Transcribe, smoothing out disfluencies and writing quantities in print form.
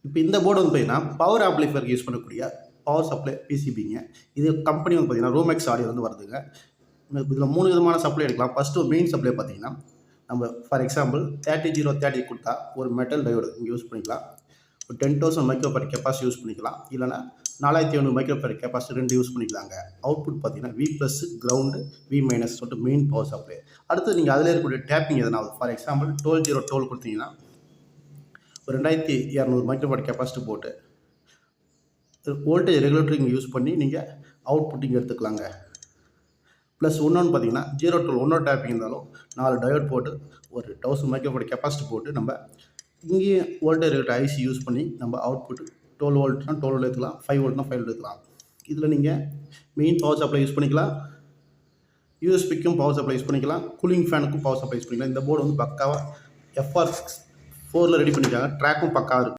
இப்போ இந்த போர்டு வந்து பார்த்தீங்கன்னா பவர் ஆம்ப்ளிஃபையருக்கு யூஸ் பண்ணக்கூடிய பவர் சப்ளை பிசிபிங்க. இது கம்பெனி வந்து பார்த்தீங்கன்னா ரோமேக்ஸ் ஆடியோ வந்து வருதுங்க. இதில் 3 விதமான சப்ளை எடுக்கலாம். ஃபஸ்ட்டு மெயின் சப்ளை பார்த்தீங்கன்னா நம்ம ஃபார் எக்ஸாம்பிள் 30-030 கொடுத்தா ஒரு மெட்டல் டயோடு இங்கே யூஸ் பண்ணிக்கலாம். ஒரு 10,000 மைக்ரோஃபாரட் கெப்பாசிட்டி யூஸ் பண்ணிக்கலாம். இல்லைனா 4500 மைக்ரோஃபாரட் கெப்பாசிட்டி 2 யூஸ் பண்ணிக்கலாங்க. அவுட்புட் பார்த்தீங்கன்னா V+ கிரவுண்டு V- சொல்லிட்டு மெயின் பவர் சப்ளை. அடுத்து நீங்கள் அதில் இருக்கக்கூடிய டேப்பிங் எதனாவது ஃபார் எக்ஸாம்பிள் 12-012 கொடுத்தீங்கன்னா ஒரு 2200 மைக்ரோஃபாரட் கெப்பாசிட்டி போட்டு வோல்டேஜ் ரெகுலேட்டர் இங்கே யூஸ் பண்ணி நீங்கள் அவுட்புட் இங்கே எடுத்துக்கலாங்க. ப்ளஸ் இன்னொன்று பார்த்தீங்கன்னா 0-12 இன்னொரு டேப்பிங் இருந்தாலும் 4 டயோட் போட்டு ஒரு 1000 மைக்ரோஃபாரட் கெப்பாசிட்டி போட்டு நம்ம இங்கேயே வோல்டேஜ் ரெகுலேட்டர் ஐசி யூஸ் பண்ணி நம்ம அவுட்புட் 12 வோல்ட்னா 12 வோல்ட் எடுத்துக்கலாம், 5 வோல்ட்னா 5 வோல்ட் எடுத்துக்கலாம். இதில் நீங்கள் மெயின் பவர் சப்ளை யூஸ் பண்ணிக்கலாம், யூஎஸ்பிக்கும் பவர் சப்ளை யூஸ் பண்ணிக்கலாம், கூலிங் ஃபேனுக்கும் பவர் சப்ளை யூஸ் பண்ணிக்கலாம். இந்த போர்டு வந்து பக்காவாக FR4 ரெடி பண்ணிக்காங்க. ட்ராக்கும் பக்காவாக இருக்கும்.